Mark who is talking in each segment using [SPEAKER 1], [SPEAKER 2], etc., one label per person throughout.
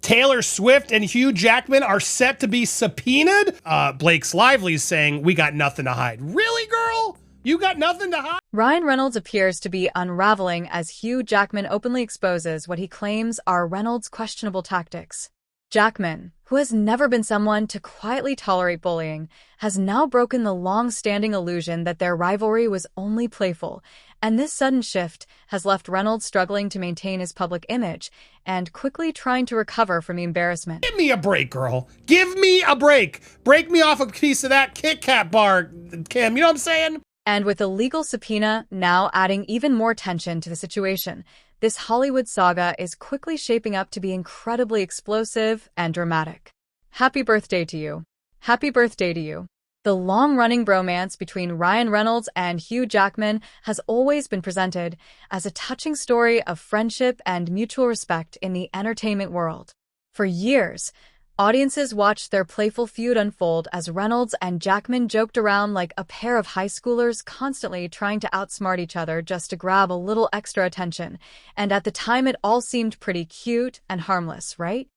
[SPEAKER 1] Taylor Swift and Hugh Jackman are set to be subpoenaed. Blake's Lively saying, we got nothing to hide. Really, girl? You got nothing to hide?
[SPEAKER 2] Ryan Reynolds appears to be unraveling as Hugh Jackman openly exposes what he claims are Reynolds' questionable tactics. Jackman, who has never been someone to quietly tolerate bullying, has now broken the long-standing illusion that their rivalry was only playful, and this sudden shift has left Reynolds struggling to maintain his public image and quickly trying to recover from the embarrassment.
[SPEAKER 1] Give me a break, girl. Give me a break. Break me off a piece of that Kit Kat bar, Kim. You know what I'm saying?
[SPEAKER 2] And with a legal subpoena now adding even more tension to the situation, this Hollywood saga is quickly shaping up to be incredibly explosive and dramatic. Happy birthday to you. Happy birthday to you. The long-running bromance between Ryan Reynolds and Hugh Jackman has always been presented as a touching story of friendship and mutual respect in the entertainment world. For years, audiences watched their playful feud unfold as Reynolds and Jackman joked around like a pair of high schoolers constantly trying to outsmart each other just to grab a little extra attention. And at the time, it all seemed pretty cute and harmless, right?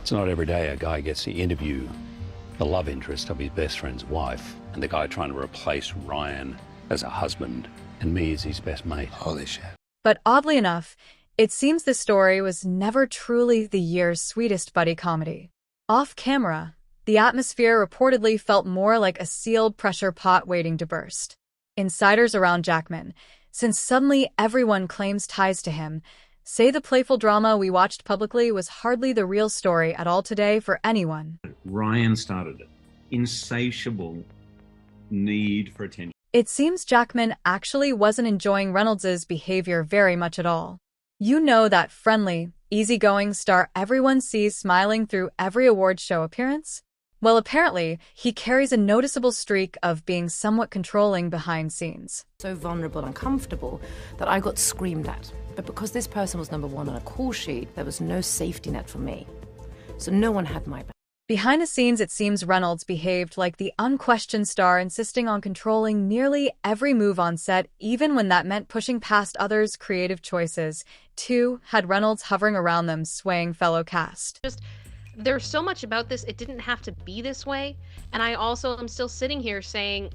[SPEAKER 3] It's not every day a guy gets to interview the love interest of his best friend's wife, and the guy trying to replace Ryan as a husband, and me as his best mate. Holy shit.
[SPEAKER 2] But oddly enough, it seems this story was never truly the year's sweetest buddy comedy. Off camera, the atmosphere reportedly felt more like a sealed pressure pot waiting to burst. Insiders around Jackman, since suddenly everyone claims ties to him, say the playful drama we watched publicly was hardly the real story at all today for anyone.
[SPEAKER 4] Ryan started it. Insatiable need for attention.
[SPEAKER 2] It seems Jackman actually wasn't enjoying Reynolds' behavior very much at all. You know, that friendly, easygoing star everyone sees smiling through every awards show appearance? Well, apparently, he carries a noticeable streak of being somewhat controlling behind scenes.
[SPEAKER 5] So vulnerable and comfortable that I got screamed at. But because this person was number one on a call sheet, there was no safety net for me. So no one had my back.
[SPEAKER 2] Behind the scenes, it seems Reynolds behaved like the unquestioned star, insisting on controlling nearly every move on set, even when that meant pushing past others' creative choices. Too, had Reynolds hovering around them, swaying fellow cast.
[SPEAKER 6] There's so much about this, it didn't have to be this way. And I also am still sitting here saying,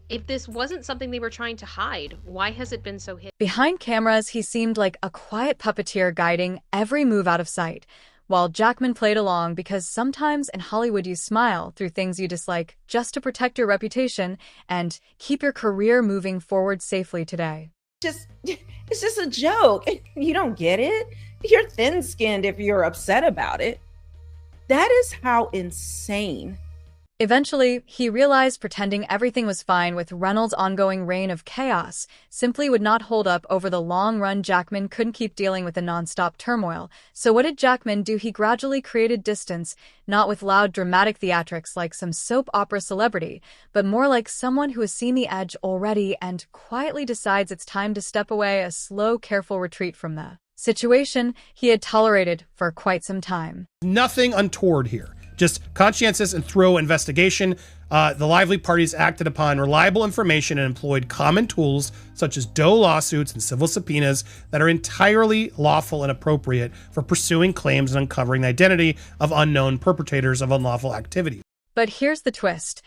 [SPEAKER 6] if this wasn't something they were trying to hide, why has it been so hidden?
[SPEAKER 2] Behind cameras, he seemed like a quiet puppeteer guiding every move out of sight, while Jackman played along because sometimes in Hollywood you smile through things you dislike just to protect your reputation and keep your career moving forward safely today.
[SPEAKER 7] It's just a joke. You don't get it? You're thin-skinned if you're upset about it. That is how insane.
[SPEAKER 2] Eventually, he realized pretending everything was fine with Reynolds' ongoing reign of chaos simply would not hold up over the long run. Jackman couldn't keep dealing with the non-stop turmoil. So what did Jackman do? He gradually created distance, not with loud dramatic theatrics like some soap opera celebrity, but more like someone who has seen the edge already and quietly decides it's time to step away, a slow, careful retreat from the situation he had tolerated for quite some time.
[SPEAKER 1] Nothing untoward here. Just conscientious and thorough investigation. The Lively parties acted upon reliable information and employed common tools such as Doe lawsuits and civil subpoenas that are entirely lawful and appropriate for pursuing claims and uncovering the identity of unknown perpetrators of unlawful activity.
[SPEAKER 2] But here's the twist.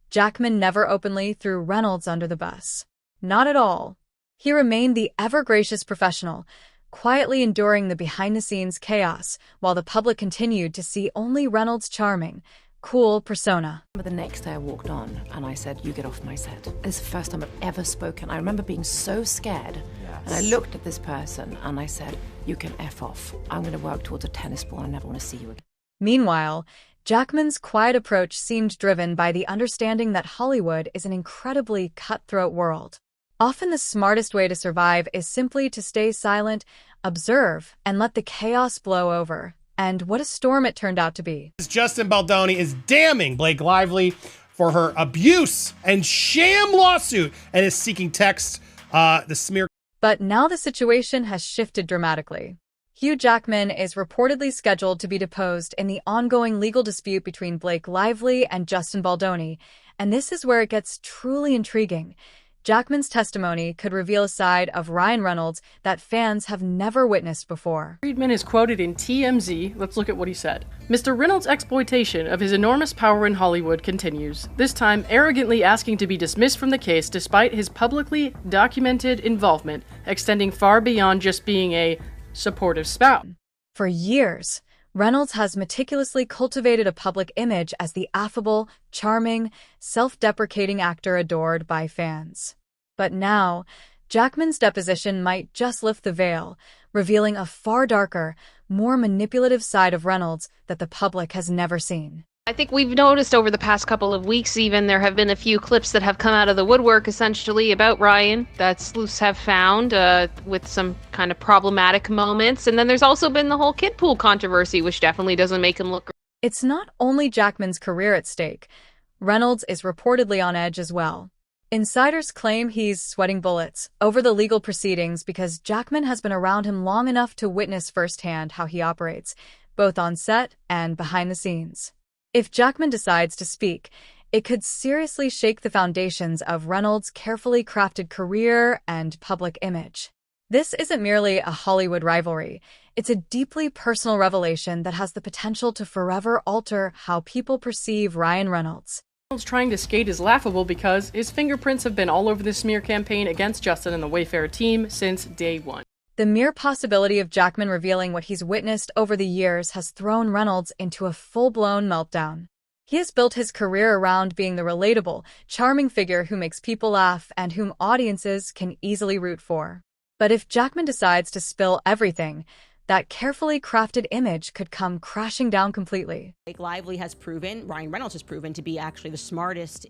[SPEAKER 2] Jackman never openly threw Reynolds under the bus. Not at all. He remained the ever-gracious professional, quietly enduring the behind-the-scenes chaos, while the public continued to see only Reynolds' charming, cool persona.
[SPEAKER 5] But the next day I walked on and I said, you get off my set. It's the first time I've ever spoken. I remember being so scared. Yes. And I looked at this person and I said, you can F off. I'm going to work towards a tennis ball. I never want to see you again.
[SPEAKER 2] Meanwhile, Jackman's quiet approach seemed driven by the understanding that Hollywood is an incredibly cutthroat world. Often the smartest way to survive is simply to stay silent, observe, and let the chaos blow over. And what a storm it turned out to be.
[SPEAKER 1] Justin Baldoni is damning Blake Lively for her abuse and sham lawsuit and is seeking the smear.
[SPEAKER 2] But now the situation has shifted dramatically. Hugh Jackman is reportedly scheduled to be deposed in the ongoing legal dispute between Blake Lively and Justin Baldoni, and this is where it gets truly intriguing. Jackman's testimony could reveal a side of Ryan Reynolds that fans have never witnessed before.
[SPEAKER 8] Friedman is quoted in TMZ. Let's look at what he said. Mr. Reynolds' exploitation of his enormous power in Hollywood continues, this time arrogantly asking to be dismissed from the case despite his publicly documented involvement extending far beyond just being a supportive spouse.
[SPEAKER 2] For years, Reynolds has meticulously cultivated a public image as the affable, charming, self-deprecating actor adored by fans. But now, Jackman's deposition might just lift the veil, revealing a far darker, more manipulative side of Reynolds that the public has never seen.
[SPEAKER 6] I think we've noticed over the past couple of weeks even there have been a few clips that have come out of the woodwork essentially about Ryan that sleuths have found with some kind of problematic moments. And then there's also been the whole kid pool controversy, which definitely doesn't make him look great.
[SPEAKER 2] It's not only Jackman's career at stake. Reynolds is reportedly on edge as well. Insiders claim he's sweating bullets over the legal proceedings because Jackman has been around him long enough to witness firsthand how he operates, both on set and behind the scenes. If Jackman decides to speak, it could seriously shake the foundations of Reynolds' carefully crafted career and public image. This isn't merely a Hollywood rivalry. It's a deeply personal revelation that has the potential to forever alter how people perceive Ryan Reynolds.
[SPEAKER 8] Reynolds trying to skate is laughable because his fingerprints have been all over the smear campaign against Justin and the Wayfarer team since day one.
[SPEAKER 2] The mere possibility of Jackman revealing what he's witnessed over the years has thrown Reynolds into a full-blown meltdown. He has built his career around being the relatable, charming figure who makes people laugh and whom audiences can easily root for. But if Jackman decides to spill everything, that carefully crafted image could come crashing down completely.
[SPEAKER 9] Blake Lively has proven, Ryan Reynolds has proven to be actually the smartest.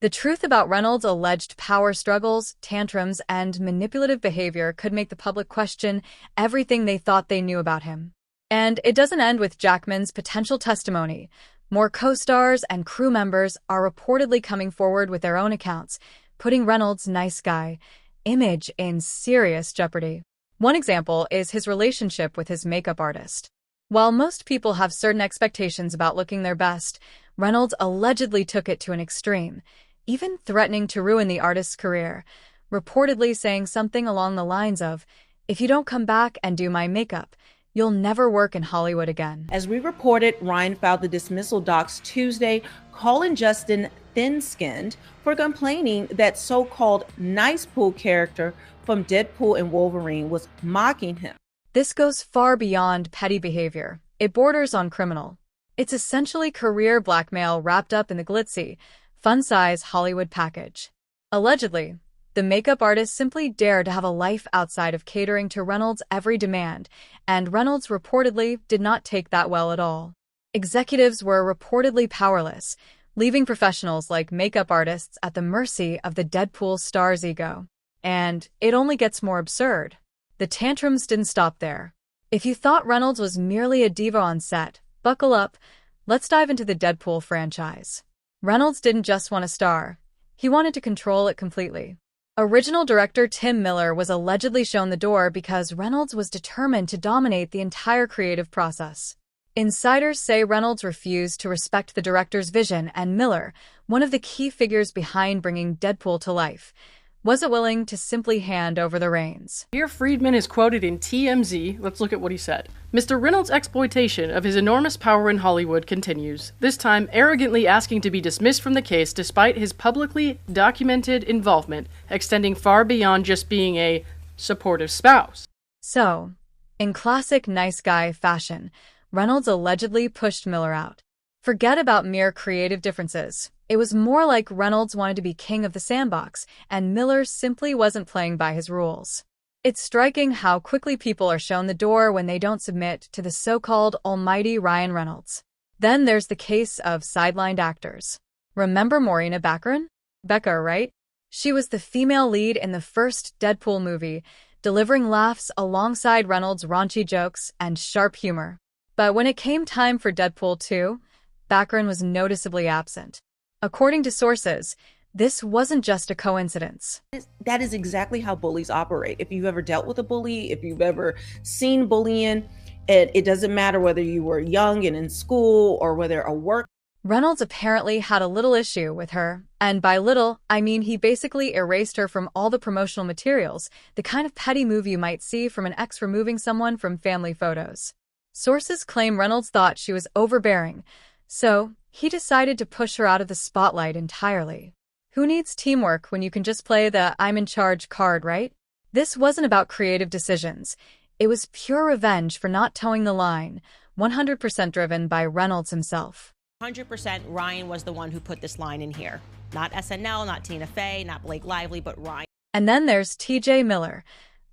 [SPEAKER 2] The truth about Reynolds' alleged power struggles, tantrums, and manipulative behavior could make the public question everything they thought they knew about him. And it doesn't end with Jackman's potential testimony. More co-stars and crew members are reportedly coming forward with their own accounts, putting Reynolds' nice guy image in serious jeopardy. One example is his relationship with his makeup artist. While most people have certain expectations about looking their best, Reynolds allegedly took it to an extreme, even threatening to ruin the artist's career, reportedly saying something along the lines of, "If you don't come back and do my makeup, you'll never work in Hollywood again."
[SPEAKER 7] As we reported, Ryan filed the dismissal docs Tuesday, calling Justin thin-skinned for complaining that so-called nice pool character from Deadpool and Wolverine was mocking him.
[SPEAKER 2] This goes far beyond petty behavior. It borders on criminal. It's essentially career blackmail wrapped up in the glitzy, fun-size Hollywood package. Allegedly, the makeup artist simply dared to have a life outside of catering to Reynolds' every demand, and Reynolds reportedly did not take that well at all. Executives were reportedly powerless, leaving professionals like makeup artists at the mercy of the Deadpool star's ego. And it only gets more absurd. The tantrums didn't stop there. If you thought Reynolds was merely a diva on set, buckle up. Let's dive into the Deadpool franchise. Reynolds didn't just want a star. He wanted to control it completely. Original director Tim Miller was allegedly shown the door because Reynolds was determined to dominate the entire creative process. Insiders say Reynolds refused to respect the director's vision, and Miller, one of the key figures behind bringing Deadpool to life, wasn't willing to simply hand over the reins.
[SPEAKER 8] Here Friedman is quoted in TMZ. Let's look at what he said. Mr. Reynolds' exploitation of his enormous power in Hollywood continues, this time arrogantly asking to be dismissed from the case despite his publicly documented involvement extending far beyond just being a supportive spouse.
[SPEAKER 2] So, in classic nice guy fashion, Reynolds allegedly pushed Miller out. Forget about mere creative differences. It was more like Reynolds wanted to be king of the sandbox, and Miller simply wasn't playing by his rules. It's striking how quickly people are shown the door when they don't submit to the so-called almighty Ryan Reynolds. Then there's the case of sidelined actors. Remember Morena Becker, right? She was the female lead in the first Deadpool movie, delivering laughs alongside Reynolds' raunchy jokes and sharp humor. But when it came time for Deadpool 2, Baccarin was noticeably absent. According to sources, this wasn't just a coincidence.
[SPEAKER 7] That is exactly how bullies operate. If you've ever dealt with a bully, if you've ever seen bullying, it doesn't matter whether you were young and in school or whether at work.
[SPEAKER 2] Reynolds apparently had a little issue with her, and by little, I mean he basically erased her from all the promotional materials, the kind of petty move you might see from an ex removing someone from family photos. Sources claim Reynolds thought she was overbearing, so he decided to push her out of the spotlight entirely. Who needs teamwork when you can just play the I'm in charge card, right? This wasn't about creative decisions. It was pure revenge for not towing the line, 100% driven by Reynolds himself.
[SPEAKER 9] 100% Ryan was the one who put this line in here. Not SNL, not Tina Fey, not Blake Lively, but Ryan.
[SPEAKER 2] And then there's TJ Miller,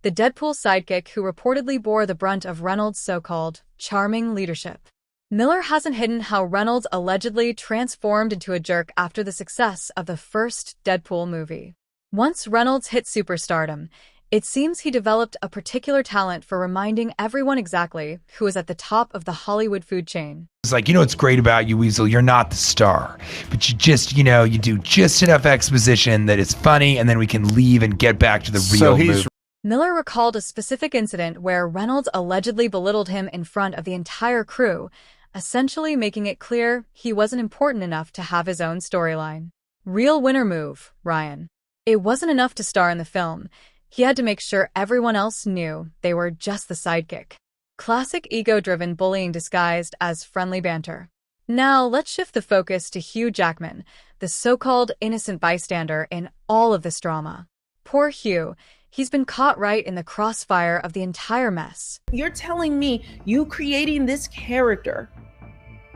[SPEAKER 2] the Deadpool sidekick who reportedly bore the brunt of Reynolds' so-called charming leadership. Miller hasn't hidden how Reynolds allegedly transformed into a jerk after the success of the first Deadpool movie. Once Reynolds hit superstardom, it seems he developed a particular talent for reminding everyone exactly who is at the top of the Hollywood food chain.
[SPEAKER 10] It's like, what's great about you, Weasel? You're not the star, but you just, you do just enough exposition that it's funny, and then we can leave and get back to the real movie.
[SPEAKER 2] Miller recalled a specific incident where Reynolds allegedly belittled him in front of the entire crew, essentially making it clear he wasn't important enough to have his own storyline. Real winner move, Ryan. It wasn't enough to star in the film. He had to make sure everyone else knew they were just the sidekick. Classic ego-driven bullying disguised as friendly banter. Now, let's shift the focus to Hugh Jackman, the so-called innocent bystander in all of this drama. Poor Hugh, he's been caught right in the crossfire of the entire mess.
[SPEAKER 7] You're telling me you creating this character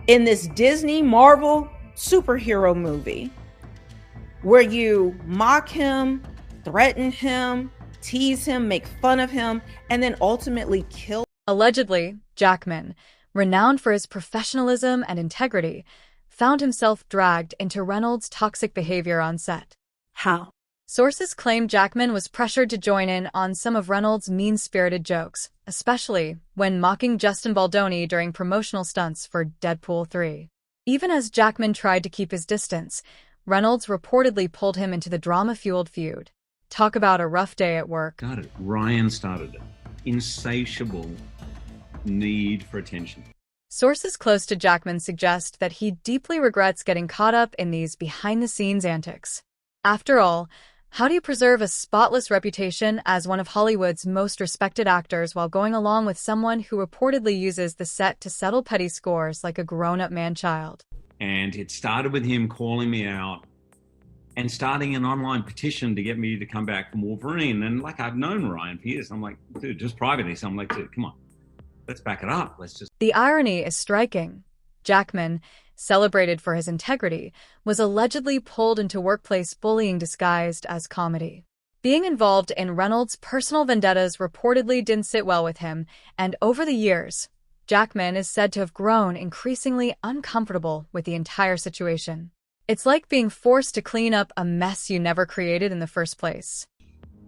[SPEAKER 7] in this Disney Marvel superhero movie where you mock him, threaten him, tease him, make fun of him, and then ultimately kill.
[SPEAKER 2] Allegedly, Jackman, renowned for his professionalism and integrity, found himself dragged into Reynolds' toxic behavior on set.
[SPEAKER 11] How?
[SPEAKER 2] Sources claim Jackman was pressured to join in on some of Reynolds' mean-spirited jokes, especially when mocking Justin Baldoni during promotional stunts for Deadpool 3. Even as Jackman tried to keep his distance, Reynolds reportedly pulled him into the drama-fueled feud. Talk about a rough day at work.
[SPEAKER 4] Ryan started it. Insatiable need for attention.
[SPEAKER 2] Sources close to Jackman suggest that he deeply regrets getting caught up in these behind-the-scenes antics. After all, how do you preserve a spotless reputation as one of Hollywood's most respected actors while going along with someone who reportedly uses the set to settle petty scores like a grown-up man-child?
[SPEAKER 4] And it started with him calling me out and starting an online petition to get me to come back from Wolverine. And I've known Ryan for years. I'm like, dude, just privately. So I'm like, dude, come on, let's back it up.
[SPEAKER 2] The irony is striking. Jackman, celebrated for his integrity, was allegedly pulled into workplace bullying disguised as comedy. Being involved in Reynolds' personal vendettas reportedly didn't sit well with him, and over the years, Jackman is said to have grown increasingly uncomfortable with the entire situation. It's like being forced to clean up a mess you never created in the first place.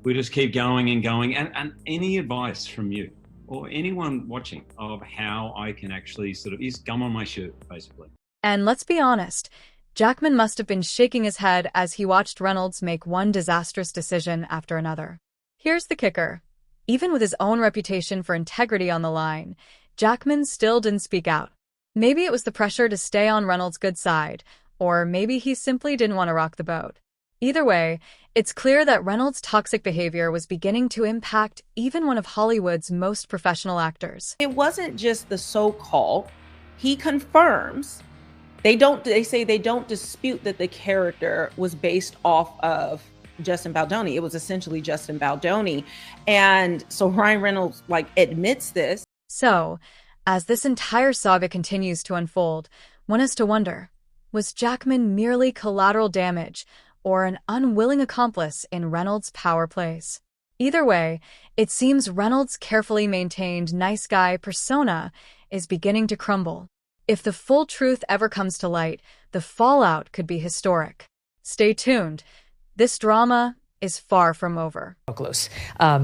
[SPEAKER 4] We just keep going and going. And any advice from you or anyone watching of how I can actually is gum on my shirt, basically.
[SPEAKER 2] And let's be honest, Jackman must have been shaking his head as he watched Reynolds make one disastrous decision after another. Here's the kicker. Even with his own reputation for integrity on the line, Jackman still didn't speak out. Maybe it was the pressure to stay on Reynolds' good side, or maybe he simply didn't want to rock the boat. Either way, it's clear that Reynolds' toxic behavior was beginning to impact even one of Hollywood's most professional actors.
[SPEAKER 7] It wasn't just the so-called. He confirms. They say they don't dispute that the character was based off of Justin Baldoni. It was essentially Justin Baldoni. And so Ryan Reynolds admits this.
[SPEAKER 2] So, as this entire saga continues to unfold, one has to wonder, was Jackman merely collateral damage or an unwilling accomplice in Reynolds' power plays? Either way, it seems Reynolds' carefully maintained nice guy persona is beginning to crumble. If the full truth ever comes to light, the fallout could be historic. Stay tuned. This drama is far from over.
[SPEAKER 12] Close.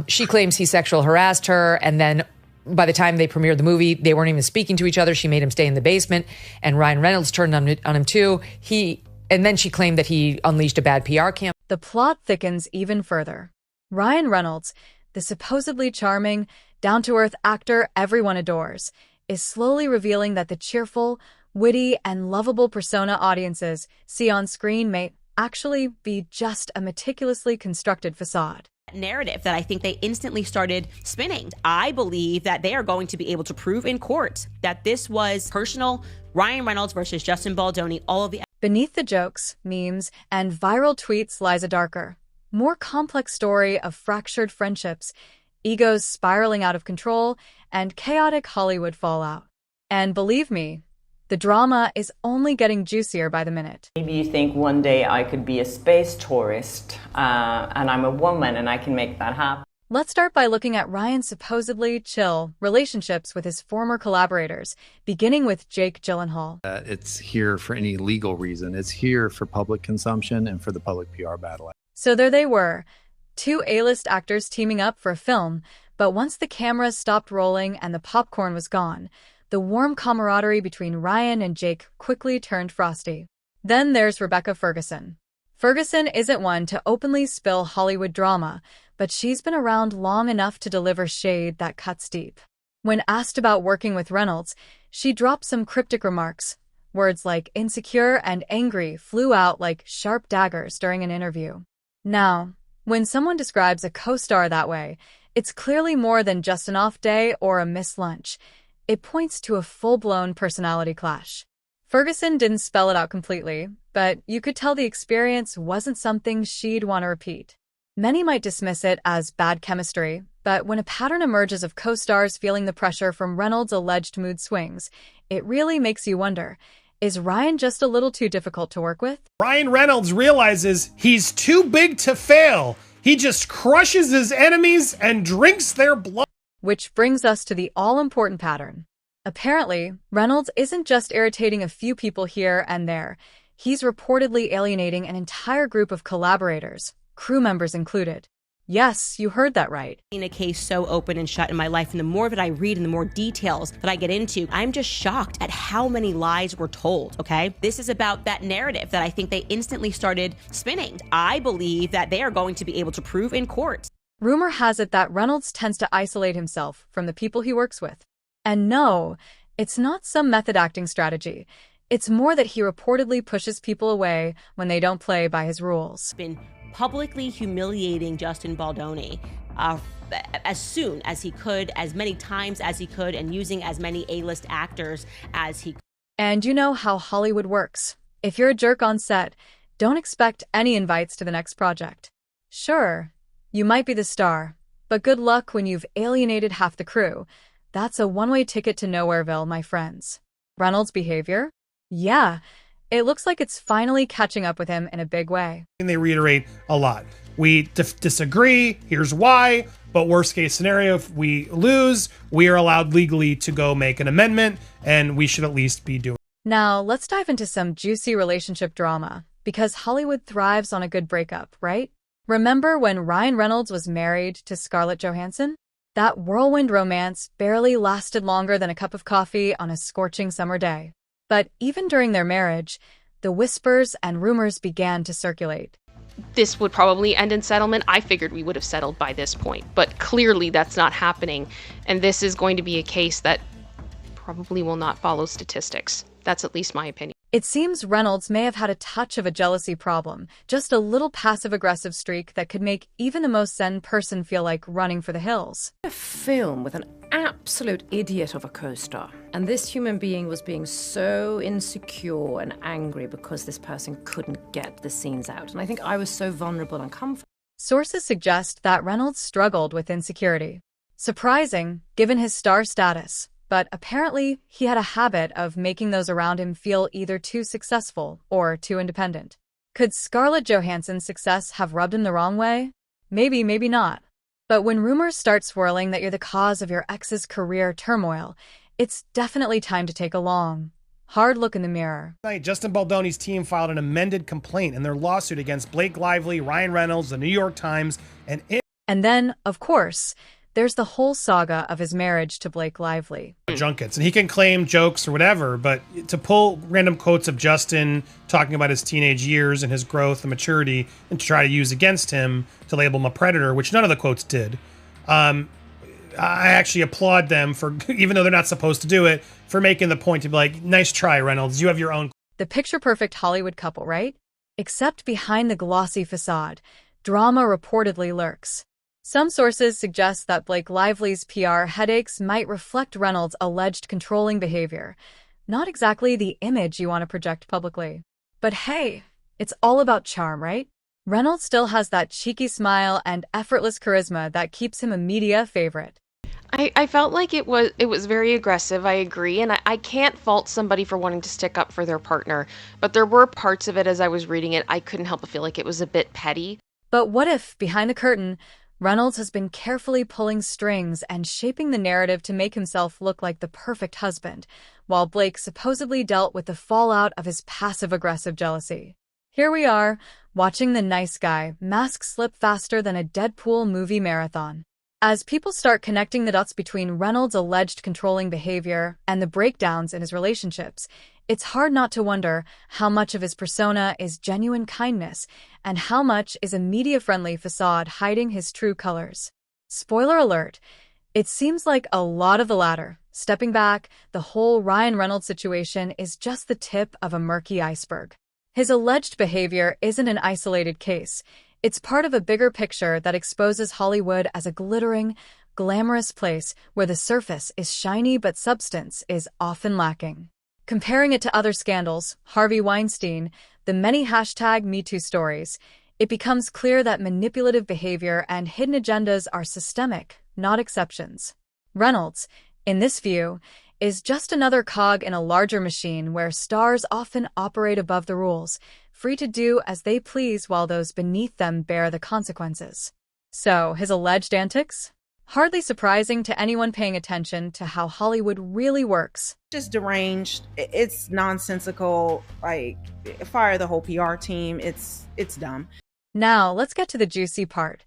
[SPEAKER 12] She claims he sexual harassed her, and then by the time they premiered the movie, they weren't even speaking to each other. She made him stay in the basement, and Ryan Reynolds turned on him too. And then she claimed that he unleashed a bad PR campaign.
[SPEAKER 2] The plot thickens even further. Ryan Reynolds, the supposedly charming, down-to-earth actor everyone adores, is slowly revealing that the cheerful, witty, and lovable persona audiences see on screen may actually be just a meticulously constructed facade.
[SPEAKER 9] Narrative that I think they instantly started spinning. I believe that they are going to be able to prove in court that this was personal, Ryan Reynolds versus Justin Baldoni, all of the...
[SPEAKER 2] Beneath the jokes, memes, and viral tweets lies a darker, more complex story of fractured friendships, egos spiraling out of control, and chaotic Hollywood fallout. And believe me, the drama is only getting juicier by the minute.
[SPEAKER 11] Maybe you think one day I could be a space tourist, and I'm a woman and I can make that happen.
[SPEAKER 2] Let's start by looking at Ryan's supposedly chill relationships with his former collaborators, beginning with Jake Gyllenhaal.
[SPEAKER 13] It's here for any legal reason. It's here for public consumption and for the public PR battle.
[SPEAKER 2] So there they were, two A-list actors teaming up for a film, but once the cameras stopped rolling and the popcorn was gone, the warm camaraderie between Ryan and Jake quickly turned frosty. Then there's Rebecca Ferguson. Ferguson isn't one to openly spill Hollywood drama, but she's been around long enough to deliver shade that cuts deep. When asked about working with Reynolds, she dropped some cryptic remarks. Words like insecure and angry flew out like sharp daggers during an interview. Now, when someone describes a co-star that way, it's clearly more than just an off day or a missed lunch. It points to a full-blown personality clash. Ferguson didn't spell it out completely, but you could tell the experience wasn't something she'd want to repeat. Many might dismiss it as bad chemistry, but when a pattern emerges of co-stars feeling the pressure from Reynolds' alleged mood swings, it really makes you wonder, is Ryan just a little too difficult to work with?
[SPEAKER 1] Ryan Reynolds realizes he's too big to fail. He just crushes his enemies and drinks their blood.
[SPEAKER 2] Which brings us to the all-important pattern. Apparently, Reynolds isn't just irritating a few people here and there. He's reportedly alienating an entire group of collaborators, crew members included. Yes, you heard that right.
[SPEAKER 9] In a case so open and shut in my life, and the more that I read and the more details that I get into, I'm just shocked at how many lies were told, okay? This is about that narrative that I think they instantly started spinning. I believe that they are going to be able to prove in court.
[SPEAKER 2] Rumor has it that Reynolds tends to isolate himself from the people he works with. And no, it's not some method acting strategy. It's more that he reportedly pushes people away when they don't play by his rules.
[SPEAKER 9] Been publicly humiliating Justin Baldoni as soon as he could, as many times as he could, and using as many A-list actors as he could.
[SPEAKER 2] And you know how Hollywood works. If you're a jerk on set, don't expect any invites to the next project. Sure, you might be the star, but good luck when you've alienated half the crew. That's a one-way ticket to Nowhereville, my friends. Reynolds' behavior? Yeah, it looks like it's finally catching up with him in a big way.
[SPEAKER 1] And they reiterate a lot. We disagree, here's why, but worst case scenario, if we lose, we are allowed legally to go make an amendment, and we should at least be doing it.
[SPEAKER 2] Now, let's dive into some juicy relationship drama, because Hollywood thrives on a good breakup, right? Remember when Ryan Reynolds was married to Scarlett Johansson? That whirlwind romance barely lasted longer than a cup of coffee on a scorching summer day. But even during their marriage, the whispers and rumors began to circulate.
[SPEAKER 6] This would probably end in settlement. I figured we would have settled by this point, but clearly that's not happening. And this is going to be a case that probably will not follow statistics. That's at least my opinion.
[SPEAKER 2] It seems Reynolds may have had a touch of a jealousy problem, just a little passive-aggressive streak that could make even the most zen person feel like running for the hills.
[SPEAKER 5] A film with an absolute idiot of a co-star. And this human being was being so insecure and angry because this person couldn't get the scenes out. And I think I was so vulnerable and comfortable.
[SPEAKER 2] Sources suggest that Reynolds struggled with insecurity. Surprising, given his star status. But apparently, he had a habit of making those around him feel either too successful or too independent. Could Scarlett Johansson's success have rubbed him the wrong way? Maybe, maybe not. But when rumors start swirling that you're the cause of your ex's career turmoil, it's definitely time to take a long, hard look in the mirror.
[SPEAKER 1] Justin Baldoni's team filed an amended complaint in their lawsuit against Blake Lively, Ryan Reynolds, the New York Times,
[SPEAKER 2] and then, of course, there's the whole saga of his marriage to Blake Lively.
[SPEAKER 1] Junkets. And he can claim jokes or whatever, but to pull random quotes of Justin talking about his teenage years and his growth and maturity and to try to use against him to label him a predator, which none of the quotes did. I actually applaud them for, even though they're not supposed to do it, for making the point to be like, nice try, Reynolds. You have your own.
[SPEAKER 2] The picture-perfect Hollywood couple, right? Except behind the glossy facade, drama reportedly lurks. Some sources suggest that Blake Lively's PR headaches might reflect Reynolds' alleged controlling behavior. Not exactly the image you want to project publicly. But hey, it's all about charm, right? Reynolds still has that cheeky smile and effortless charisma that keeps him a media favorite.
[SPEAKER 6] I felt like it was very aggressive, I agree, and I can't fault somebody for wanting to stick up for their partner, but there were parts of it as I was reading it, I couldn't help but feel like it was a bit petty.
[SPEAKER 2] But what if, behind the curtain, Reynolds has been carefully pulling strings and shaping the narrative to make himself look like the perfect husband, while Blake supposedly dealt with the fallout of his passive-aggressive jealousy? Here we are, watching the nice guy mask slip faster than a Deadpool movie marathon. As people start connecting the dots between Reynolds' alleged controlling behavior and the breakdowns in his relationships, it's hard not to wonder how much of his persona is genuine kindness and how much is a media-friendly facade hiding his true colors. Spoiler alert, it seems like a lot of the latter. Stepping back, the whole Ryan Reynolds situation is just the tip of a murky iceberg. His alleged behavior isn't an isolated case. It's part of a bigger picture that exposes Hollywood as a glittering, glamorous place where the surface is shiny but substance is often lacking. Comparing it to other scandals, Harvey Weinstein, the many #MeToo stories, it becomes clear that manipulative behavior and hidden agendas are systemic, not exceptions. Reynolds, in this view, is just another cog in a larger machine where stars often operate above the rules, free to do as they please while those beneath them bear the consequences. So, his alleged antics? Hardly surprising to anyone paying attention to how Hollywood really works.
[SPEAKER 7] Just deranged. It's nonsensical. Like, fire the whole PR team. It's dumb.
[SPEAKER 2] Now, let's get to the juicy part.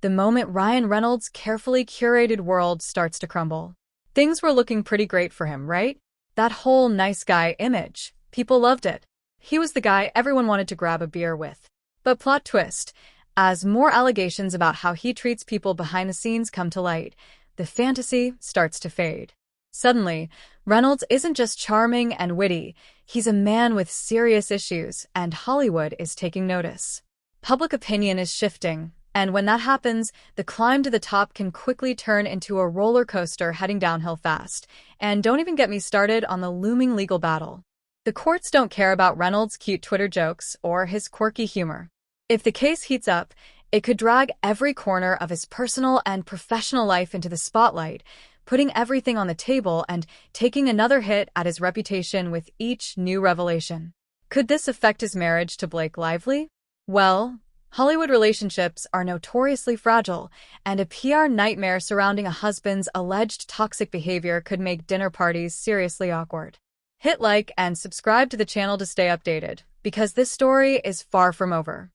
[SPEAKER 2] The moment Ryan Reynolds' carefully curated world starts to crumble. Things were looking pretty great for him, right? That whole nice guy image. People loved it. He was the guy everyone wanted to grab a beer with. But plot twist, as more allegations about how he treats people behind the scenes come to light, the fantasy starts to fade. Suddenly, Reynolds isn't just charming and witty, he's a man with serious issues, and Hollywood is taking notice. Public opinion is shifting, and when that happens, the climb to the top can quickly turn into a roller coaster heading downhill fast. And don't even get me started on the looming legal battle. The courts don't care about Reynolds' cute Twitter jokes or his quirky humor. If the case heats up, it could drag every corner of his personal and professional life into the spotlight, putting everything on the table and taking another hit at his reputation with each new revelation. Could this affect his marriage to Blake Lively? Well, Hollywood relationships are notoriously fragile, and a PR nightmare surrounding a husband's alleged toxic behavior could make dinner parties seriously awkward. Hit like and subscribe to the channel to stay updated, because this story is far from over.